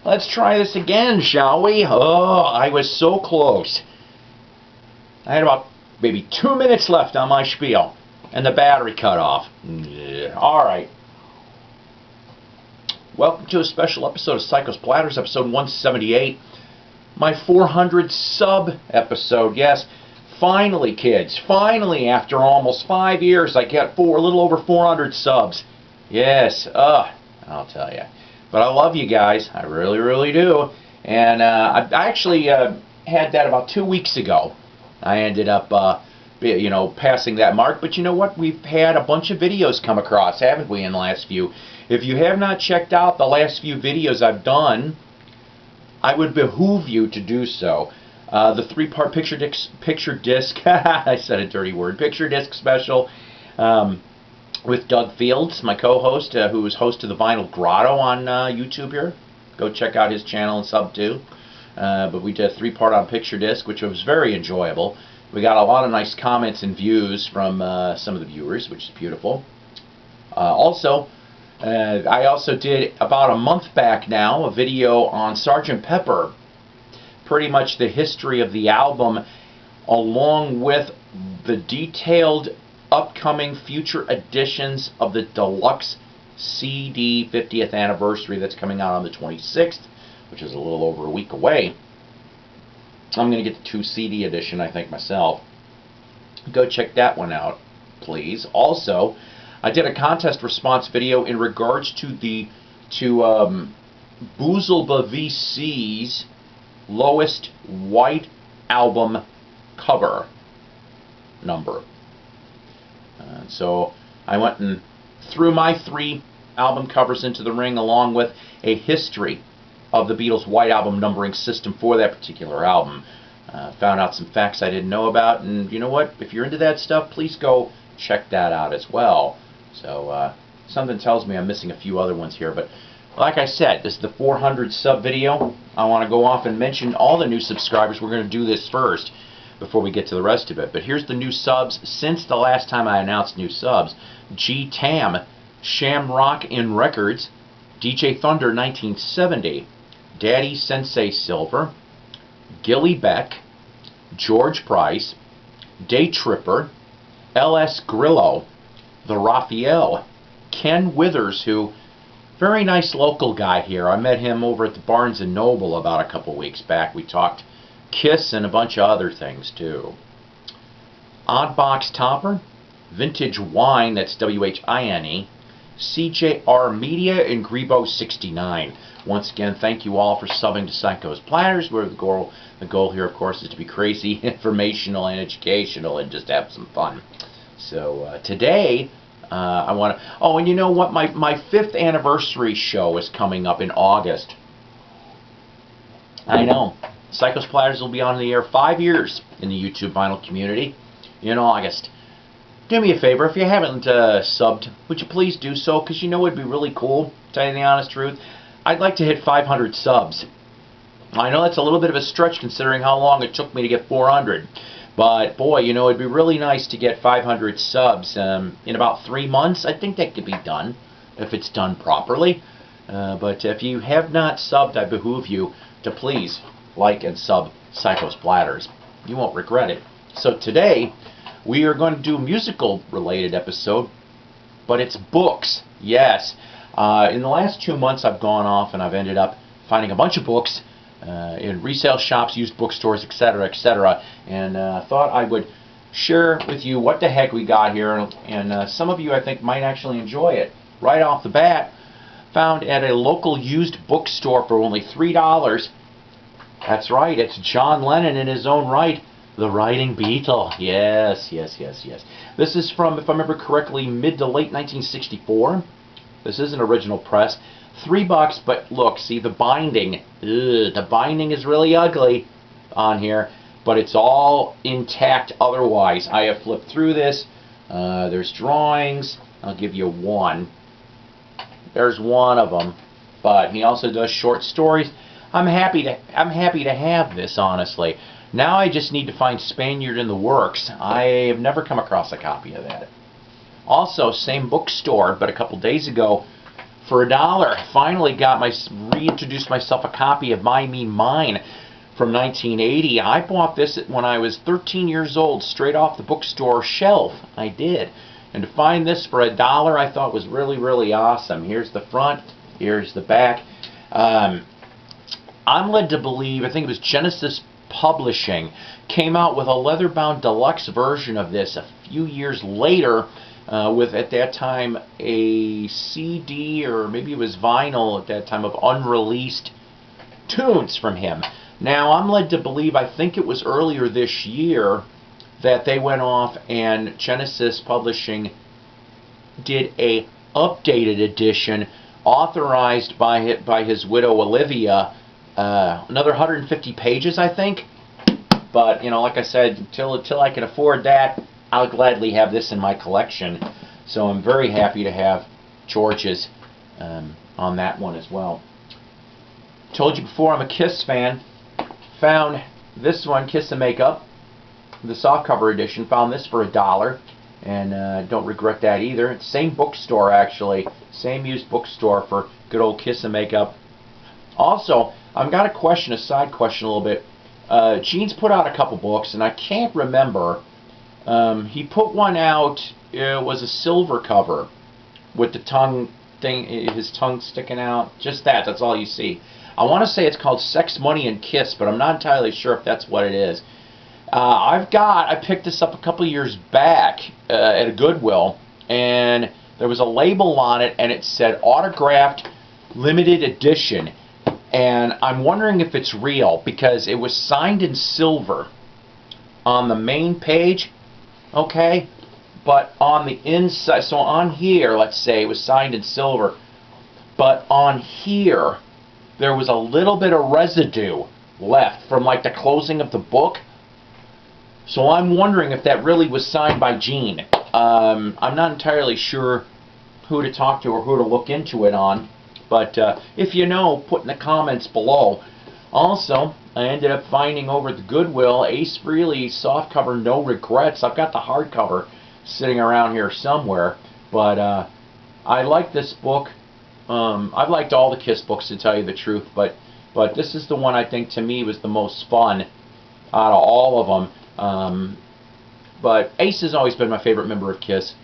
Let's try this again, shall we? Oh, I was so close. I had about maybe 2 minutes left on my spiel, and the battery cut off. Yeah. All right. Welcome to a special episode of Psycho's Platters, episode 178. My 400 sub episode. Yes, finally, kids. Finally, after almost 5 years, I got a little over 400 subs. Yes, I'll tell you. But I love you guys. I really, really do. And I actually had that about 2 weeks ago. I ended up, passing that mark. But you know what? We've had a bunch of videos come across, haven't we, in the last few? If you have not checked out the last few videos I've done, I would behoove you to do so. The 3-part picture disc, I said a dirty word, picture disc special with Doug Fields, my co-host, who is host of the Vinyl Grotto on YouTube here. Go check out his channel and sub too. But we did a 3-part on picture disc, which was very enjoyable. We got a lot of nice comments and views from some of the viewers, which is beautiful. I also did, about a month back now, a video on Sgt. Pepper. Pretty much the history of the album, along with the detailed upcoming future editions of the deluxe CD 50th anniversary that's coming out on the 26th, which is a little over a week away. I'm going to get the 2 CD edition, I think, myself. Go check that one out, please. Also, I did a contest response video in regards to Boozleba VC's lowest white album cover number. So I went and threw my 3 album covers into the ring, along with a history of the Beatles' white album numbering system for that particular album. Found out some facts I didn't know about, and you know what? If you're into that stuff, please go check that out as well. So something tells me I'm missing a few other ones here, but like I said, this is the 400 sub video. I want to go off and mention all the new subscribers. We're going to do this first before we get to the rest of it. But here's the new subs since the last time I announced new subs. G Tam, Shamrock in Records, DJ Thunder 1970, Daddy Sensei Silver, Gilly Beck, George Price, Day Tripper, LS Grillo, The Raphael, Ken Withers, who, very nice local guy here. I met him over at the Barnes & Noble about a couple weeks back. We talked Kiss and a bunch of other things too. Oddbox Topper, Vintage Wine, that's WHINE, CJR Media, and Grebo69. Once again, thank you all for subbing to Psycho's Platters, where the goal here, of course, is to be crazy, informational, and educational, and just have some fun. So today, I want to... Oh, and you know what? My 5th anniversary show is coming up in August. I know. Psycho's Platters will be on the air 5 years in the YouTube vinyl community in August. Do me a favor, if you haven't subbed, would you please do so? Because you know it'd be really cool, to tell you the honest truth. I'd like to hit 500 subs. I know that's a little bit of a stretch considering how long it took me to get 400. But, boy, you know, it'd be really nice to get 500 subs in about 3 months. I think that could be done, if it's done properly. But if you have not subbed, I behoove you to please like and sub Psycho's Platters. You won't regret it. So today, we are going to do a musical-related episode, but it's books. Yes. In the last 2 months, I've gone off and I've ended up finding a bunch of books in resale shops, used bookstores, etc., etc., and thought I would share with you what the heck we got here, and some of you I think might actually enjoy it. Right off the bat, found at a local used bookstore for only $3. That's right, it's John Lennon in his own right, the writing Beatle. Yes, yes, yes, yes. This is from, if I remember correctly, mid to late 1964. This is an original press. $3, but look, see the binding. The binding is really ugly on here, but it's all intact otherwise. I have flipped through this. There's drawings. I'll give you one. There's one of them, but he also does short stories. I'm happy to have this, honestly. Now I just need to find Spaniard in the Works. I have never come across a copy of that. Also, same bookstore, but a couple days ago, for $1. Finally reintroduced myself a copy of My Mean Mine from 1980. I bought this when I was 13 years old, straight off the bookstore shelf. I did. And to find this for $1, I thought was really, really awesome. Here's the front. Here's the back. I'm led to believe, I think it was Genesis Publishing, came out with a leather-bound deluxe version of this a few years later, with, at that time, a CD, or maybe it was vinyl at that time, of unreleased tunes from him. Now, I'm led to believe, I think it was earlier this year, that they went off and Genesis Publishing did a updated edition, authorized by his widow Olivia, another 150 pages, I think. But, you know, like I said, until I can afford that, I'll gladly have this in my collection. So I'm very happy to have George's on that one as well. Told you before, I'm a Kiss fan. Found this one, Kiss and Makeup, the softcover edition. Found this for $1, and don't regret that either. Same bookstore, actually. Same used bookstore for good old Kiss and Makeup. Also, I've got a question, a side question a little bit. Gene's put out a couple books, and I can't remember. He put one out, it was a silver cover with the tongue thing, his tongue sticking out. Just that's all you see. I want to say it's called Sex, Money, and Kiss, but I'm not entirely sure if that's what it is. I picked this up a couple years back at a Goodwill, and there was a label on it, and it said autographed limited edition. And I'm wondering if it's real, because it was signed in silver on the main page, okay? But on the inside, so on here, let's say, it was signed in silver, but on here, there was a little bit of residue left from like the closing of the book. So I'm wondering if that really was signed by Gene. I'm not entirely sure who to talk to or who to look into it on. But if you know, put in the comments below. Also, I ended up finding over at the Goodwill Ace Frehley softcover No Regrets. I've got the hardcover sitting around here somewhere. But I like this book. I've liked all the Kiss books, to tell you the truth. But this is the one I think, to me, was the most fun out of all of them. But Ace has always been my favorite member of Kiss.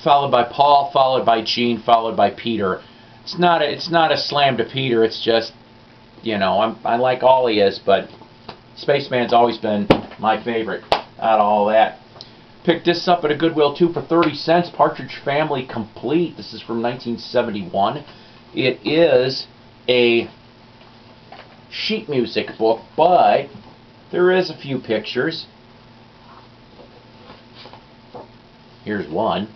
Followed by Paul, followed by Gene, followed by Peter. It's not a slam to Peter. It's just, you know, I like all he is, but Spaceman's always been my favorite out of all that. Picked this up at a Goodwill too for 30 cents. Partridge Family Complete. This is from 1971. It is a sheet music book, but there is a few pictures. Here's one.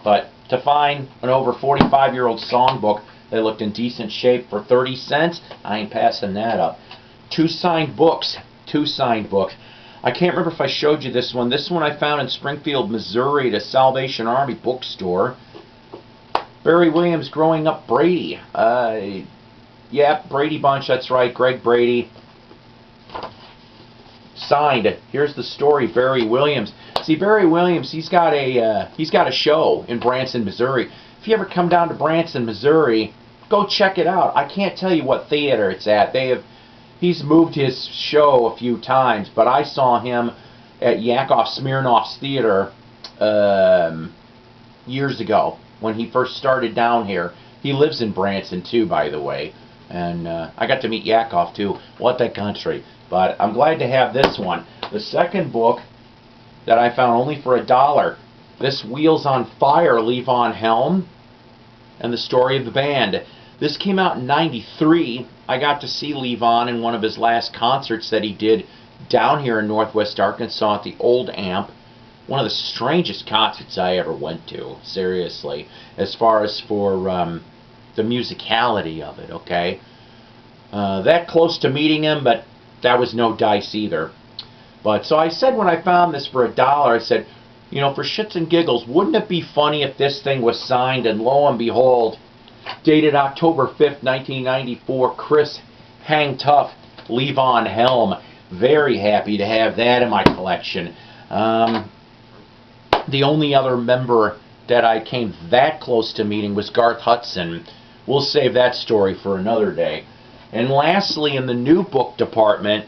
But to find an over 45-year-old songbook that looked in decent shape for 30 cents, I ain't passing that up. Two signed books. I can't remember if I showed you this one. This one I found in Springfield, Missouri, at a Salvation Army bookstore. Barry Williams, Growing Up Brady. Yeah, Brady Bunch, that's right, Greg Brady. Signed. Here's the story, Barry Williams. See, Barry Williams, he's got a show in Branson, Missouri. If you ever come down to Branson, Missouri, go check it out. I can't tell you what theater it's at. He's moved his show a few times, but I saw him at Yakov Smirnoff's theater years ago when he first started down here. He lives in Branson too, by the way, and I got to meet Yakov too. What a country! But I'm glad to have this one. The second book that I found only for $1. This Wheels on Fire, Levon Helm, and the Story of the Band. This came out in '93. I got to see Levon in one of his last concerts that he did down here in Northwest Arkansas at the Old Amp. One of the strangest concerts I ever went to, seriously, as far as for the musicality of it, okay? That close to meeting him, but that was no dice either. But so I said when I found this for $1, I said, you know, for shits and giggles, wouldn't it be funny if this thing was signed? And lo and behold, dated October 5th, 1994, Chris Hang Tough, Levon Helm. Very happy to have that in my collection. The only other member that I came that close to meeting was Garth Hudson. We'll save that story for another day. And lastly, in the new book department,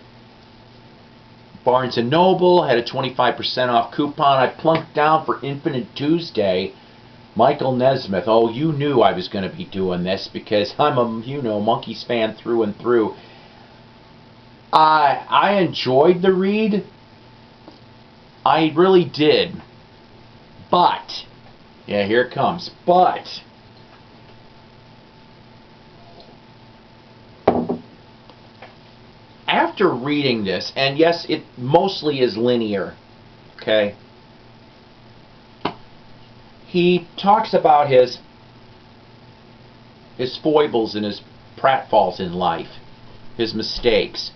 Barnes & Noble had a 25% off coupon. I plunked down for Infinite Tuesday. Michael Nesmith. Oh, you knew I was going to be doing this because I'm a, Monkees fan through and through. I enjoyed the read. I really did. But, yeah, here it comes. But, after reading this, and yes, it mostly is linear, okay? He talks about his foibles and his pratfalls in life, his mistakes.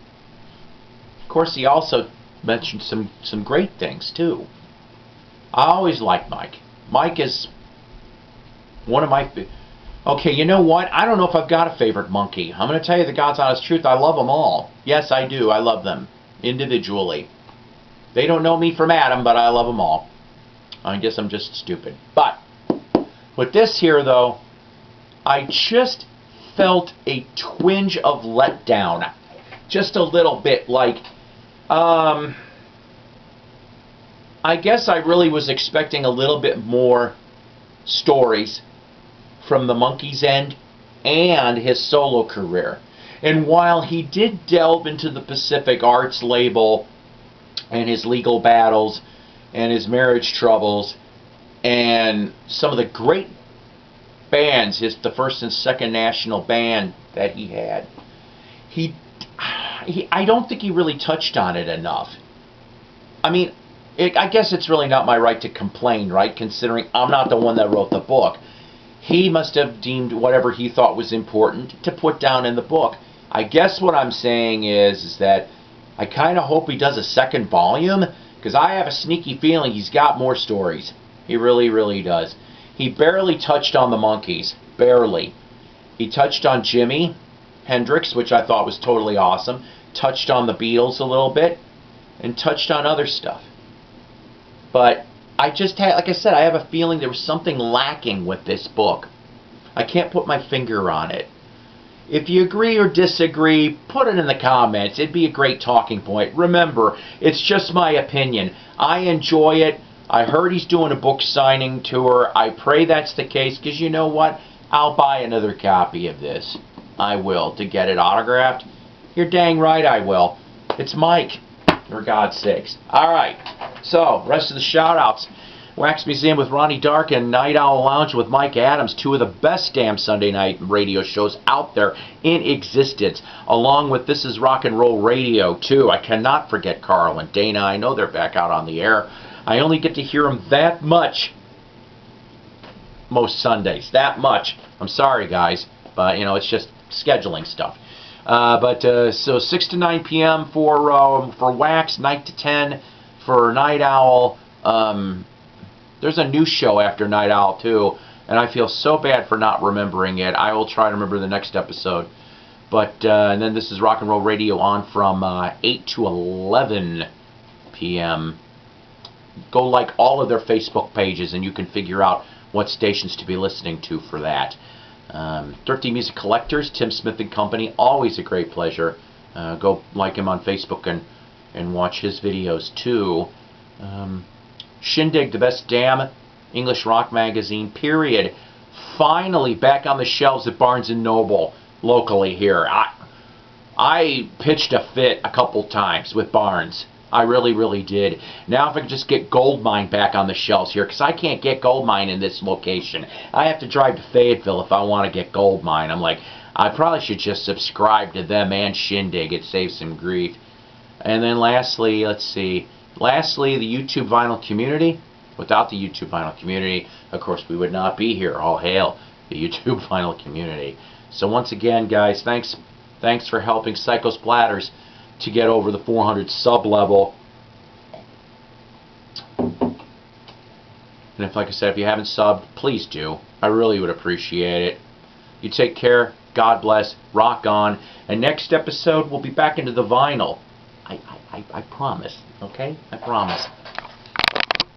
Of course, he also mentioned some great things, too. I always like Mike. Mike is one of my... Okay, you know what? I don't know if I've got a favorite monkey. I'm going to tell you the God's honest truth. I love them all. Yes, I do. I love them individually. They don't know me from Adam, but I love them all. I guess I'm just stupid. But with this here, though, I just felt a twinge of letdown. Just a little bit. Like, I guess I really was expecting a little bit more stories from the Monkees' end and his solo career. And while he did delve into the Pacific Arts label and his legal battles and his marriage troubles and some of the great bands, the first and second national band that he had, I don't think he really touched on it enough. I mean, I guess it's really not my right to complain, right, considering I'm not the one that wrote the book. He must have deemed whatever he thought was important to put down in the book. I guess what I'm saying is that I kind of hope he does a second volume, because I have a sneaky feeling he's got more stories. He really, really does. He barely touched on the Monkees. Barely. He touched on Jimi Hendrix, which I thought was totally awesome. Touched on the Beatles a little bit. And touched on other stuff. But I just had, like I said, I have a feeling there was something lacking with this book. I can't put my finger on it. If you agree or disagree, put it in the comments. It'd be a great talking point. Remember, it's just my opinion. I enjoy it. I heard he's doing a book signing tour. I pray that's the case, because you know what? I'll buy another copy of this. I will, to get it autographed. You're dang right I will. It's Mike, for God's sakes. Alright, so, rest of the shout-outs. Wax Museum with Ronnie Dark and Night Owl Lounge with Mike Adams, two of the best damn Sunday night radio shows out there in existence, along with This Is Rock and Roll Radio, too. I cannot forget Carl and Dana. I know they're back out on the air. I only get to hear them that much most Sundays. That much. I'm sorry, guys, but, you know, it's just scheduling stuff. So 6 to 9 p.m. for Wax, 9 to 10 for Night Owl. There's a new show after Night Owl, too, and I feel so bad for not remembering it. I will try to remember the next episode. But and then This Is Rock and Roll Radio on from 8 to 11 p.m. Go like all of their Facebook pages, and you can figure out what stations to be listening to for that. Thrifty Music Collectors, Tim Smith and Company, always a great pleasure. Go like him on Facebook and watch his videos, too. Shindig, the best damn English rock magazine, period. Finally back on the shelves at Barnes & Noble, locally here. I pitched a fit a couple times with Barnes. I really, really did. Now if I could just get Goldmine back on the shelves here, because I can't get Goldmine in this location. I have to drive to Fayetteville if I want to get Goldmine. I'm like, I probably should just subscribe to them and Shindig. It saves some grief. And then lastly, let's see. Lastly, the YouTube vinyl community. Without the YouTube vinyl community, of course, we would not be here. All hail the YouTube vinyl community. So once again, guys, thanks for helping Psycho's Platters to get over the 400 sub level. And if, like I said, if you haven't subbed, please do. I really would appreciate it. You take care. God bless. Rock on. And next episode, we'll be back into the vinyl. I promise. Okay? I promise.